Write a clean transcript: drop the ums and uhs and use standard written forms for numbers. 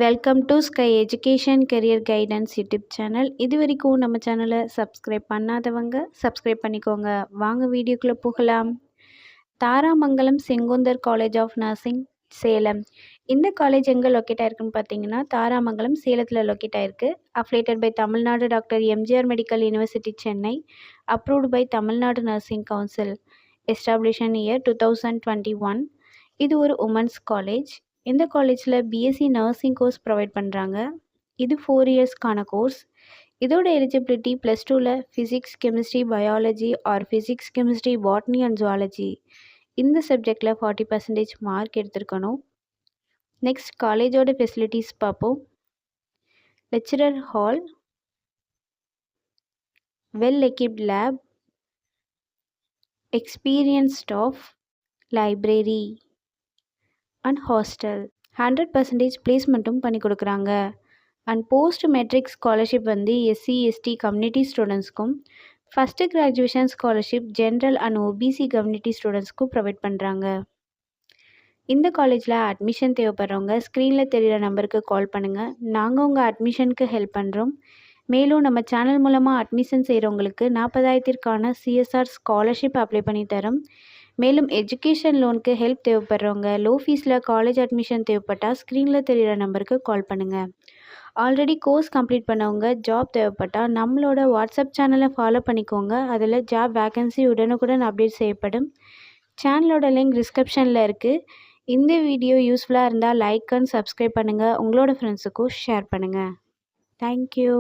Welcome to sky education career guidance YouTube channel. இது வரைக்கும் நம்ம சேனலை சப்ஸ்கிரைப் பண்ணாதவங்க சப்ஸ்கிரைப் பண்ணிக்கோங்க. வாங்க வீடியோக்குள்ளே போகலாம். Tharamangalam Sengunthar college of nursing Salem. இந்த காலேஜ் எங்கே லொக்கேட் ஆயிருக்குன்னு பார்த்தீங்கன்னா தாராமங்கலம் சேலத்தில் லொக்கேட் ஆயிருக்கு. Affiliated by Tamil Nadu doctor MGR medical university Chennai. Approved by Tamil Nadu nursing council. Establishment year 2021. இது ஒரு உமன்ஸ் காலேஜ். இந்த காலேஜில் பிஎஸ்சி நர்சிங் கோர்ஸ் ப்ரொவைட் பண்ணுறாங்க. இது 4 இயர்ஸ்க்கான கோர்ஸ். இதோட எலிஜிபிலிட்டி +2ல் physics chemistry biology or physics chemistry botany and zoology இந்த சப்ஜெக்டில் 40% மார்க் எடுத்திருக்கணும். நெக்ஸ்ட் காலேஜோட ஃபெசிலிட்டிஸ் பார்ப்போம். Lecturer hall, well equipped lab, experience staff, library and hostel. 100% பிளேஸ்மெண்ட்டும் பண்ணி கொடுக்குறாங்க. And post matric scholarship SC ST community ஸ்டூடெண்ட்ஸ்க்கும், first graduation scholarship general and OBC community ஸ்டூடெண்ட்ஸ்க்கும் ப்ரொவைட் பண்ணுறாங்க. இந்த காலேஜில் அட்மிஷன் தேவைப்படுறவங்க ஸ்க்ரீனில் தெரிகிற நம்பருக்கு கால் பண்ணுங்கள். நாங்கள் உங்கள் அட்மிஷனுக்கு ஹெல்ப் பண்ணுறோம். மேலும் நம்ம சேனல் மூலமாக அட்மிஷன் செய்கிறவங்களுக்கு 40,000க்கான சிஎஸ்ஆர் ஸ்காலர்ஷிப் அப்ளை பண்ணி தரோம். மேலும் எஜுகேஷன் லோனுக்கு ஹெல்ப் தேவைப்படுறவங்க லோ ஃபீஸில் காலேஜ் அட்மிஷன் தேவைப்பட்டால் ஸ்க்ரீனில் தெரிகிற நம்பருக்கு கால் பண்ணுங்கள். ஆல்ரெடி கோர்ஸ் கம்ப்ளீட் பண்ணவங்க ஜாப் தேவைப்பட்டால் நம்மளோட வாட்ஸ்அப் சேனலை ஃபாலோ பண்ணிக்கோங்க. அதில் ஜாப் வேகன்சி உடனுக்குடன் அப்டேட் செய்யப்படும். சேனலோட லிங்க் டிஸ்கிரிப்ஷனில் இருக்குது. இந்த வீடியோ யூஸ்ஃபுல்லாக இருந்தால் லைக் அண்ட் சப்ஸ்கிரைப் பண்ணுங்கள். உங்களோட ஃப்ரெண்ட்ஸுக்கும் ஷேர் பண்ணுங்கள். தேங்க்யூ.